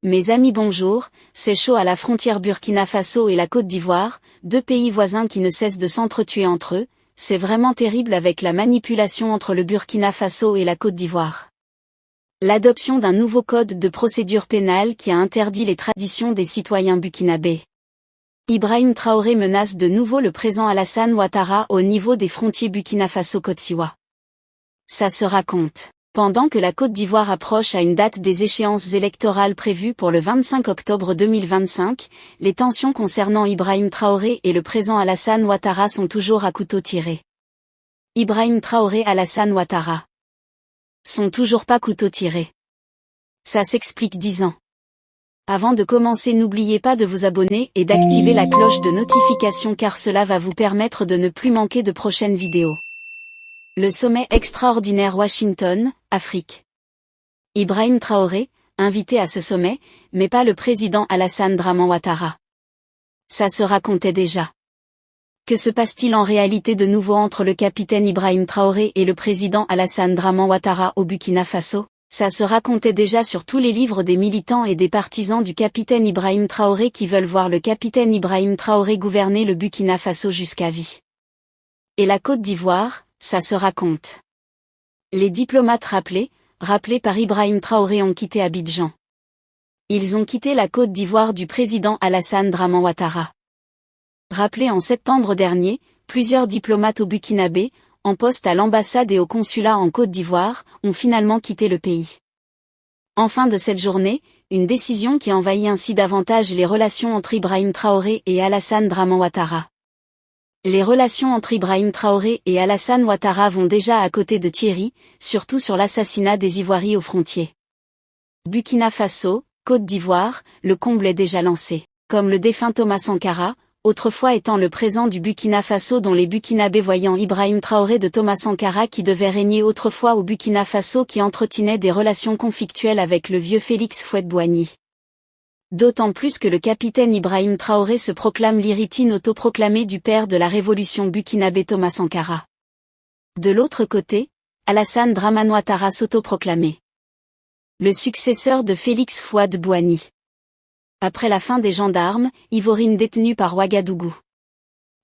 Mes amis bonjour, c'est chaud à la frontière Burkina Faso et la Côte d'Ivoire, deux pays voisins qui ne cessent de s'entretuer entre eux, c'est vraiment terrible avec la manipulation entre le Burkina Faso et la Côte d'Ivoire. L'adoption d'un nouveau code de procédure pénale qui a interdit les traditions des citoyens burkinabés. Ibrahim Traoré menace de nouveau le président Alassane Ouattara au niveau des frontières Burkina Faso-Côte d'Ivoire. Ça se raconte. Pendant que la Côte d'Ivoire approche à une date des échéances électorales prévues pour le 25 octobre 2025, les tensions concernant Ibrahim Traoré et le président Alassane Ouattara sont toujours à couteau tiré. Ibrahim Traoré Alassane Ouattara sont toujours pas couteau tiré. Ça s'explique 10 ans. Avant de commencer, n'oubliez pas de vous abonner et d'activer la cloche de notification car cela va vous permettre de ne plus manquer de prochaines vidéos. Le sommet extraordinaire Washington, Afrique. Ibrahim Traoré, invité à ce sommet, mais pas le président Alassane Draman Ouattara. Ça se racontait déjà. Que se passe-t-il en réalité de nouveau entre le capitaine Ibrahim Traoré et le président Alassane Draman Ouattara au Burkina Faso? Ça se racontait déjà sur tous les livres des militants et des partisans du capitaine Ibrahim Traoré qui veulent voir le capitaine Ibrahim Traoré gouverner le Burkina Faso jusqu'à vie. Et la Côte d'Ivoire, ça se raconte. Les diplomates rappelés par Ibrahim Traoré ont quitté Abidjan. Ils ont quitté la Côte d'Ivoire du président Alassane Draman Ouattara. Rappelés en septembre dernier, plusieurs diplomates au Burkinabé, en poste à l'ambassade et au consulat en Côte d'Ivoire, ont finalement quitté le pays. En fin de cette journée, une décision qui envahit ainsi davantage les relations entre Ibrahim Traoré et Alassane Draman Ouattara. Les relations entre Ibrahim Traoré et Alassane Ouattara vont déjà à côté de Thierry, surtout sur l'assassinat des Ivoiriens aux frontières. Burkina Faso, Côte d'Ivoire, le comble est déjà lancé. Comme le défunt Thomas Sankara, autrefois étant le présent du Burkina Faso dont les Burkinabés voyant Ibrahim Traoré de Thomas Sankara qui devait régner autrefois au Burkina Faso qui entretenait des relations conflictuelles avec le vieux Félix Houphouët-Boigny. D'autant plus que le capitaine Ibrahim Traoré se proclame l'héritine autoproclamé du père de la révolution burkinabé Thomas Sankara. De l'autre côté, Alassane Draman Ouattara s'autoproclamait le successeur de Félix Houphouët-Boigny. Après la fin des gendarmes, ivoirines détenues par Ouagadougou.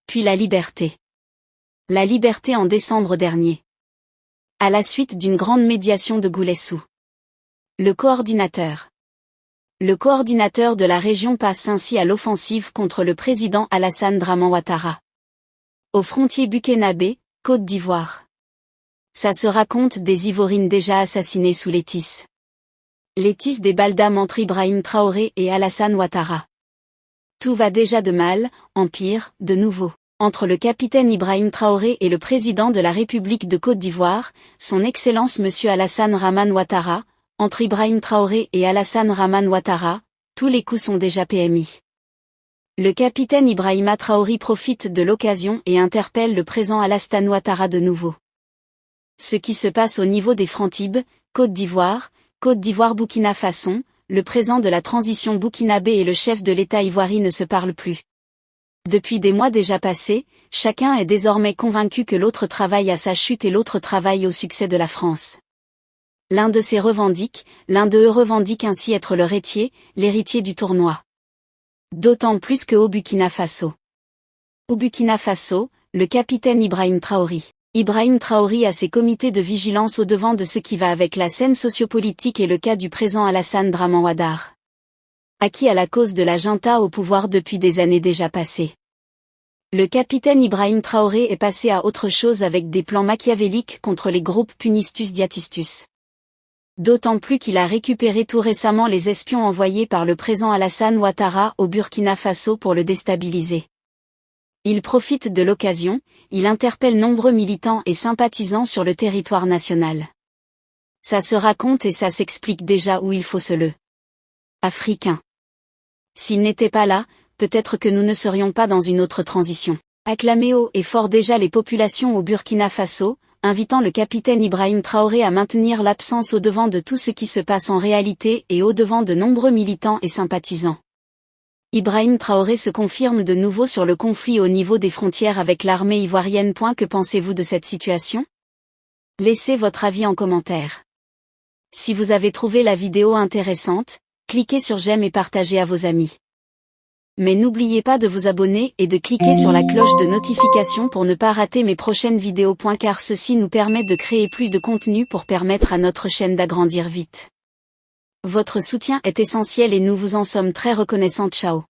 Puis la liberté. La liberté en décembre dernier. À la suite d'une grande médiation de Gouleissou. Le coordinateur de la région passe ainsi à l'offensive contre le président Alassane Draman Ouattara. Aux frontières burkinabé, Côte d'Ivoire. Ça se raconte des ivoirines déjà assassinées sous les tisses. Les tisses des balles d'âme entre Ibrahim Traoré et Alassane Ouattara. Tout va déjà de mal, en pire, de nouveau. Entre le capitaine Ibrahim Traoré et le président de la République de Côte d'Ivoire, son Excellence Monsieur Alassane Draman Ouattara, entre Ibrahim Traoré et Alassane Draman Ouattara, tous les coups sont déjà PMI. Le capitaine Ibrahima Traoré profite de l'occasion et interpelle le président Alassane Ouattara de nouveau. Ce qui se passe au niveau des frontières, Côte d'Ivoire-Burkina Faso, le président de la transition burkinabé et le chef de l'État ivoirien ne se parlent plus. Depuis des mois déjà passés, chacun est désormais convaincu que l'autre travaille à sa chute et l'autre travaille au succès de la France. L'un d'eux revendique ainsi être l'héritier du tournoi. D'autant plus que au Burkina Faso. Au Burkina Faso, le capitaine Ibrahim Traoré a ses comités de vigilance au devant de ce qui va avec la scène sociopolitique et le cas du président Alassane Draman Ouattara. Acquis à la cause de la junta au pouvoir depuis des années déjà passées. Le capitaine Ibrahim Traoré est passé à autre chose avec des plans machiavéliques contre les groupes Punistus Diatistus. D'autant plus qu'il a récupéré tout récemment les espions envoyés par le président Alassane Ouattara au Burkina Faso pour le déstabiliser. Il profite de l'occasion, il interpelle nombreux militants et sympathisants sur le territoire national. Ça se raconte et ça s'explique déjà où il faut se le africain. S'il n'était pas là, peut-être que nous ne serions pas dans une autre transition. Acclamé haut et fort déjà les populations au Burkina Faso, invitant le capitaine Ibrahim Traoré à maintenir l'absence au devant de tout ce qui se passe en réalité et au devant de nombreux militants et sympathisants. Ibrahim Traoré se confirme de nouveau sur le conflit au niveau des frontières avec l'armée ivoirienne. Que pensez-vous de cette situation? Laissez votre avis en commentaire. Si vous avez trouvé la vidéo intéressante, Cliquez sur j'aime et partagez à vos amis. Mais n'oubliez pas de vous abonner et de cliquer sur la cloche de notification pour ne pas rater mes prochaines vidéos. Car ceci nous permet de créer plus de contenu pour permettre à notre chaîne d'agrandir vite. Votre soutien est essentiel et nous vous en sommes très reconnaissants. Ciao.